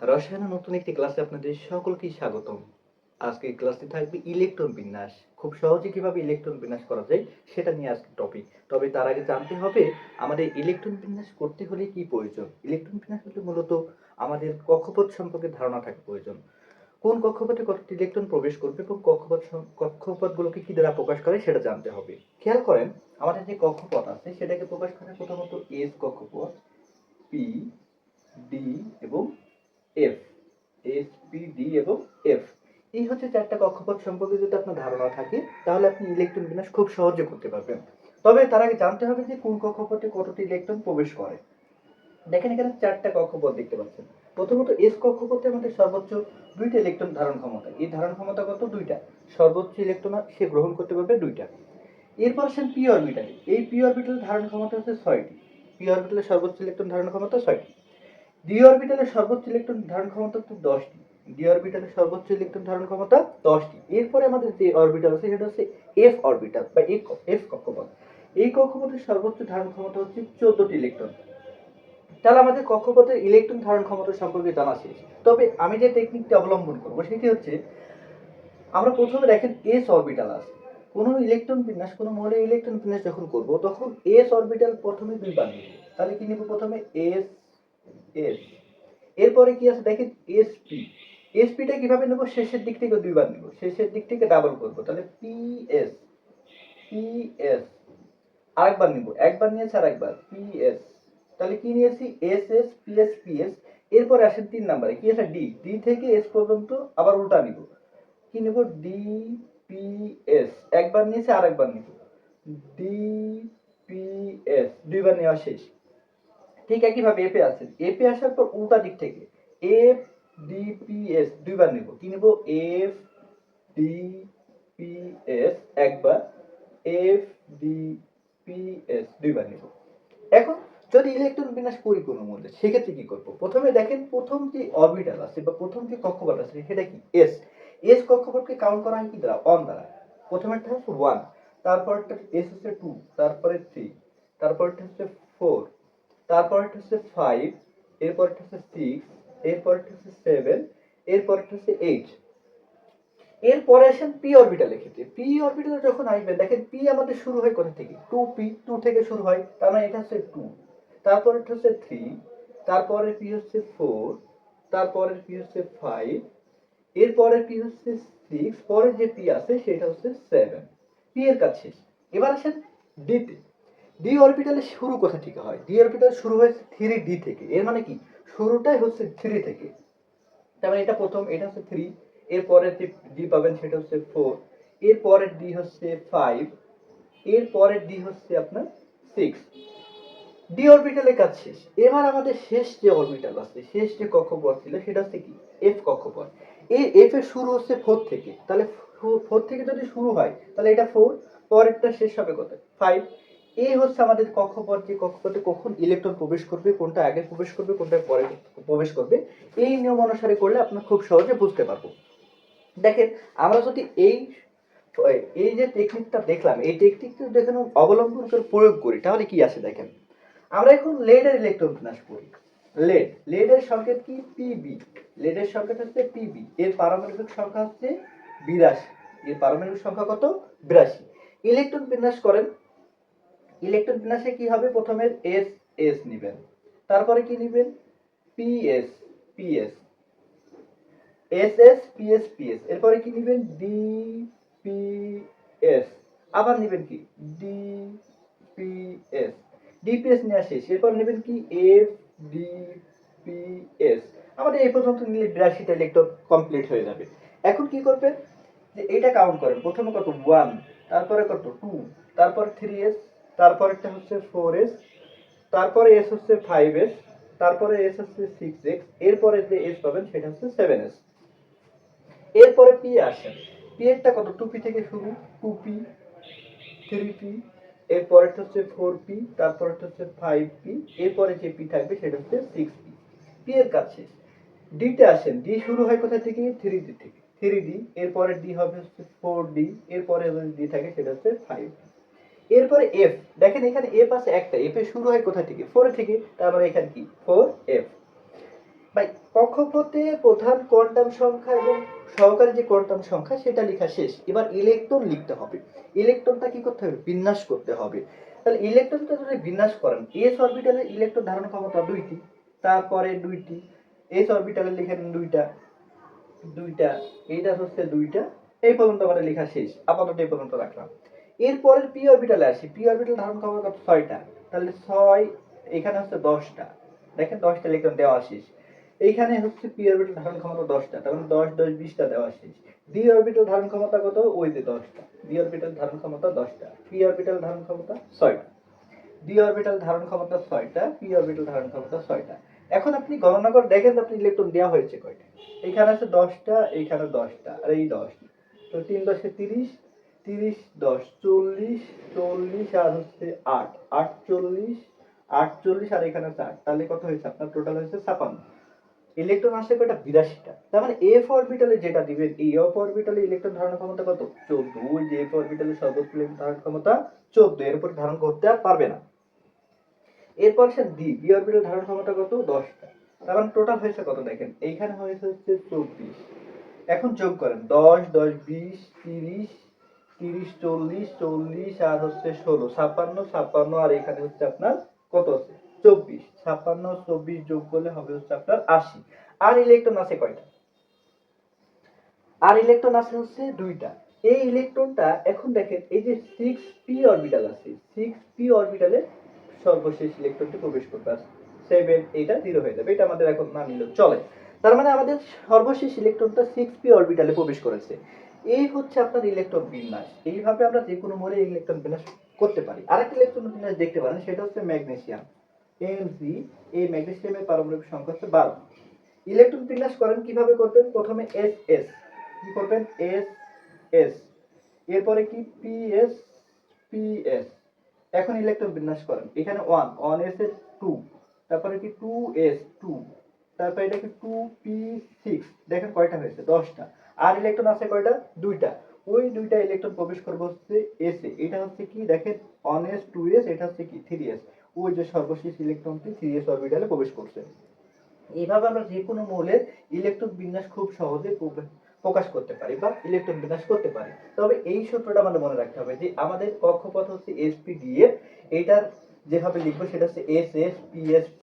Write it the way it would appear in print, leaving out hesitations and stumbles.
রসায়নের নতুন একটি ক্লাসে আপনাদের সকলকেই স্বাগতম। আজকের ক্লাসটি থাকবে ইলেকট্রন বিন্যাস। খুব সহজে কিভাবে ইলেকট্রন বিন্যাস করা যায় সেটা নিয়ে আজকের টপিক। তবে তার আগে জানতে হবে আমাদের ইলেকট্রন বিন্যাস করতে হলে কি প্রয়োজন। ইলেকট্রন বিন্যাস হলে মূলত আমাদের কক্ষপথ সম্পর্কে ধারণা থাকা প্রয়োজন। কোন কক্ষপথে কতটি ইলেকট্রন প্রবেশ করবে এবং কক্ষপথগুলোকে কি দ্বারা প্রকাশ করে সেটা জানতে হবে। খেয়াল করেন আমাদের যে কক্ষপথ আছে সেটাকে প্রকাশ করে প্রথমত এস কক্ষপথ, পি, ডি এবং এফ। এস, পি, ডি এবং এফ। এই হচ্ছে চারটা কক্ষপথ সম্পর্কে যদি আপনার ধারণা থাকে তাহলে আপনি ইলেকট্রন বিন্যাস খুব সহজে করতে পারবেন। তবে তার আগে জানতে হবে যে কোন কক্ষপথে কতটি ইলেকট্রন প্রবেশ করে। দেখেন এখানে চারটা কক্ষপথ দেখতে পাচ্ছেন। প্রথমত এস কক্ষপথে আমাদের সর্বোচ্চ দুইটা ইলেকট্রন ধারণ ক্ষমতা। এই ধারণ ক্ষমতা কত? দুইটা। সর্বোচ্চ ইলেকট্রন সে গ্রহণ করতে পারবে দুইটা। এরপর আসেন পি অরবিটালে। এই পি অরবিটালের ধারণ ক্ষমতা হচ্ছে 6টি। পি অরবিটালের সর্বোচ্চ ইলেকট্রন ধারণ ক্ষমতা 6টি। ডি অরবিটালের সর্বোচ্চ ইলেকট্রন ধারণ ক্ষমতা হচ্ছে 10টি। ডি অরবিটালের সর্বোচ্চ ইলেকট্রন ধারণ ক্ষমতা 10টি। এরপরে আমাদের যে অরবিটাল আছে সেটা হচ্ছে এফ অরবিটাল বা এফ কক্ষপথ। এই কক্ষপথের সর্বোচ্চ ধারণ ক্ষমতা হচ্ছে 14টি ইলেকট্রন। তাহলে আমাদের কক্ষপথের ইলেকট্রন ধারণ ক্ষমতা সম্পর্কে জানা শেষ। তবে আমি যে টেকনিকটি অবলম্বন করবো সেটি হচ্ছে আমরা প্রথমে দেখেন এস অরবিটাল আছে। কোনো ইলেকট্রন বিন্যাস কোনো মৌলের ইলেকট্রন বিন্যাস যখন করব তখন এস অরবিটাল প্রথমে দুইবার নিব। তাহলে কি নিব? প্রথমে এস এস। এরপরে কি আছে দেখেন এসপি। এসপিটা কিভাবে নেব? শেষের দিক থেকে দুইবার নেব, শেষের দিক থেকে ডাবল করব। তাহলে পিএস পিএস। আরেকবার নিব, একবার নিয়েছি আরেকবার পিএস। তাহলে কি নিয়েছি? S S PS PS. এরপরে আসেন 3 নম্বরে কি আছে? ডি। ডি থেকে এস পর্যন্ত আবার উল্টা নিব। কি নিব? D P S. একবার নিয়েছি আরেকবার নিব। D P S. দুইবার নেওয়া শেষ। ঠিক একইভাবে এপে আসেন। এপে আসার পর উল্টা দিক থেকে এফ ডি পি এস দুইবার নিব। কি নিব? এফ ডি পি এস একবার, এফ ডি পি এস দুইবার নিব। এখন যদি ইলেকট্রন বিন্যাস করি কোনো মধ্যে সেক্ষেত্রে কি করব? প্রথমে দেখেন প্রথম যে অরবিটাল আছে বা প্রথম যে কক্ষপথ আছে সেটা কি? এস। এস কক্ষপথকে কাউন্ট করা হয় কি দ্বারা? 1 দ্বারা। প্রথমেরটা হচ্ছে 1, তারপরটা এস হচ্ছে 2, তারপরে 3, তারপরটা হচ্ছে 4, তারপরটা হচ্ছে 5, এরপরটা হচ্ছে 6, এরপরটা হচ্ছে 7, এরপরটা হচ্ছে 8। এরপরে আসেন পি অরবিটালের ক্ষেত্রে। পি অরবিটালে যখন আসবেন দেখেন পি আমাদের শুরু হয় কোথা থেকে? 2p, 2 থেকে শুরু হয়। তার মানে এটা হচ্ছে 2, তারপরেরটা হচ্ছে 3, তারপরে পি হচ্ছে 4, তারপরের পি হচ্ছে 5, এরপরের পি হচ্ছে 6, পরে যে পি আছে সেটা হচ্ছে 7। পি এর কাজ শেষ। এবার আসেন ডি তে। ডি অরবিটালের শুরু কোথা থেকে হয়? ডি অরবিটাল শুরু হয়েছে 3d থেকে। এর মানে কি? শুরুটাই হচ্ছে 3 থেকে। তার মানে এটা প্রথম, এটা হচ্ছে 3, এর পরের যে ডি পাবেন সেটা হচ্ছে 4, এর পরের ডি হচ্ছে 5, এর পরের ডি হচ্ছে আপনার 6। ডি অরবিটালের কাজ শেষ। এবার আমাদের শেষ যে অরবিটাল আছে, শেষ যে কক্ষপথ ছিল সেটা হচ্ছে কি? এফ কক্ষপথ। এই এফ এর শুরু হচ্ছে 4 থেকে। তাহলে 4 থেকে যদি শুরু হয় তাহলে এটা 4, পরেরটা শেষ হবে কত? 5। এই হচ্ছে আমাদের কক্ষপথ, যে কক্ষপথে কখন ইলেকট্রন প্রবেশ করবে, কোনটা আগে প্রবেশ করবে, কোনটা পরে প্রবেশ করবে। এই নিয়ম অনুসারে করলে আপনারা খুব সহজে বুঝতে পারবো। দেখেন আমরা যদি এই যে টেকনিকটা দেখলাম, এই টেকনিকটা দেখেন অবলম্বন করে প্রয়োগ করি তাহলে কি আসে দেখেন। আমরা এখন লেডের ইলেকট্রন বিন্যাস করি। লেডের সংকেত কি? পিবি। লেডের সংকেত হচ্ছে পিবি। এর পারমাণবিক সংখ্যা হচ্ছে 82। এর পারমাণবিক সংখ্যা কত? 82। ইলেকট্রন বিন্যাস করেন। ইলেকট্রন বিন্যাসে কি হবে? প্রথমে এস এস নেবেন, তারপরে কি নেবেন? PS PS, S S PS PS. এরপরে কি নেবেন? D P S. আবার নেবেন কি? D P S. ডিপিএস নেওয়া শেষ। এরপর নেবেন কি? F D P S. আমাদের এই পর্যন্ত নিলে 82টা ইলেকট্রন কমপ্লিট হয়ে যাবে। এখন কি করবেন? যে এটা কাউন্ট করেন। প্রথমে কত? 1, তারপরে কত? 2, তারপর 3s, তারপরেরটা হচ্ছে 4s, তারপরে এস হচ্ছে 5s, তারপরে এস হচ্ছে 6x, এরপরে যে এস পাবেন সেটা হচ্ছে 7s। এরপরে পি আসেন। পি এরটা কত? 2p থেকে শুরু, 2p, 3p, এরপরেরটা হচ্ছে 4p, তারপরেরটা হচ্ছে 5p, এরপরে যে পি থাকবে সেটা হচ্ছে 6p। পি এর কাজ শেষ। ডি তে আসেন। ডি শুরু হয় কোথা থেকে? 3d থেকে, 3d, এরপরে ডি হবে হচ্ছে 4d, এরপরে যদি ডি থাকে সেটা হচ্ছে 5d। এরপরে এফ। দেখেন এখানে এফ আছে একটা, এফ এর শুরু হয় কোথা থেকে? 4 থেকে, তারপরে এখানে কি? 4f। ভাই কক্ষপথে প্রধান কোয়ান্টাম সংখ্যা এবং সহকারী যে কোয়ান্টাম সংখ্যা সেটা লেখা শেষ। এবার ইলেকট্রন লিখতে হবে। ইলেকট্রনটা কি করতে হবে? বিন্যাস করতে হবে। তাহলে ইলেকট্রনটা যদি বিন্যাস করেন, এস অরবিটালে ইলেকট্রন ধারণ ক্ষমতা দুইটি, তারপরে দুইটি এস অরবিটালে লিখেন দুইটা, দুইটা, এইটা হচ্ছে দুইটা, এই পর্যন্ত আমাদের লেখা শেষ। আপাতত এই পর্যন্ত রাখলাম। এরপরে পি অরবিটালে আসি। পি অরবিটাল ধারণ ক্ষমতা ছয়টা, তাহলে ছয়, এখানে হচ্ছে দশটা, দেখেন 10টা ইলেকট্রন দেওয়া শেষ। এইখানে হচ্ছে পি অরবিটাল ধারণ ক্ষমতা 10টা, তার মানে 10 10 20টা দেওয়া শেষ। ডি অরবিটাল ধারণ ক্ষমতা কত? ওই যে 10টা। ডি অরবিটাল ধারণ ক্ষমতা 10টা, পি অরবিটাল ধারণ ক্ষমতা 6টা। ডি অরবিটাল ধারণ ক্ষমতা 6টা, পি অরবিটাল ধারণ ক্ষমতা 6টা। এখন আপনি গণনা করে দেখেন আপনি ইলেকট্রন দেওয়া হয়েছে কয়টা। এখানে আছে 10টা, এইখানে 10টা, আর এই 10, তো 3 10 30, 30 10 40, 40 আর হচ্ছে 8, 48, 48 আর এখানে 4, তাহলে কত হয়েছে আপনার? টোটাল হয়েছে 56। ইলেকট্রন আসে কয়টা? 82টা। তার মানে এফ অরবিটালে যেটা দিবেন, এই এফ অরবিটালে ইলেকট্রন ধারণ ক্ষমতা কত? 14। ওই যে এফ অরবিটালে সর্বোচ্চ ইলেকট্রন ধারণ ক্ষমতা 14, এর উপর ধারণ করতে আর পারবে না। এরপর সে ডি, ডি অরবিটাল ধারণ ক্ষমতা কত? 10টা। তার মানে টোটাল হয়েছে কত দেখেন, এইখানে হয়েছে হচ্ছে 24। এখন যোগ করেন, 10 10 20 30, 30 40, 40 আর হচ্ছে 16, 56, 56 আর এখানে হচ্ছে আপনার কত আছে? 24। 56 24 যোগ করলে হবে হচ্ছে আপনার 80। আর ইলেকট্রন আছে কয়টা? আর ইলেকট্রন আছে হচ্ছে দুইটা। এই ইলেকট্রনটা এখন দেখেন, এই যে 6p অরবিটাল আছে, 6p অরবিটালে সর্বশেষ ইলেকট্রনটি প্রবেশ করবে। 7, এটা 0 হয়ে যাবে, এটা আমাদের এখন না নিলেও চলে। তার মানে আমাদের সর্বশেষ ইলেকট্রনটা 6p অরবিটালে প্রবেশ করেছে। এই হচ্ছে আপনার ইলেকট্রন বিন্যাস। এইভাবে আমরা যে কোনো মৌলে ইলেকট্রন বিন্যাস করতে পারি। আরেকটা ইলেকট্রন বিন্যাস দেখতে পারেন, সেটা হচ্ছে ম্যাগনেসিয়াম, Mg। এই ম্যাগনেসিয়ামের পারমাণবিক সংখ্যা হচ্ছে 12। ইলেকট্রন বিন্যাস করেন কিভাবে করবেন? প্রথমে এস এস, কি করবেন? এস এস, এরপরে কি? P S, P S. এখন ইলেকট্রন বিন্যাস করেন, এখানে 1 1 এস এর 2, তারপরে কি 2 এস 2, তারপরে এটা কি 2 পি 6, দেখেন কয়টা হয়েছে? 10টা। আর ইলেকট্রন আছে কয়টা? দুইটা। ওই দুইটা ইলেকট্রন প্রবেশ করবে হচ্ছে এস এ, এটা হচ্ছে কি দেখেন 1 এস 2 এস, এটা হচ্ছে কি 3 এস। ওই যে সর্বশেষ ইলেকট্রনটি 3 এস অরবিটালে প্রবেশ করছে। এইভাবে আমরা যে কোনো মৌলের ইলেকট্রন বিন্যাস খুব সহজে প্রকাশ করতে পারি বা ইলেকট্রন বিন্যাস করতে পারি। তবে এই সূত্রটা আমাদের মনে রাখতে হবে যে আমাদের কক্ষপথ হচ্ছে sp দিয়ে, এটার যেভাবে লিখবো সেটা হচ্ছে এস এস পি এস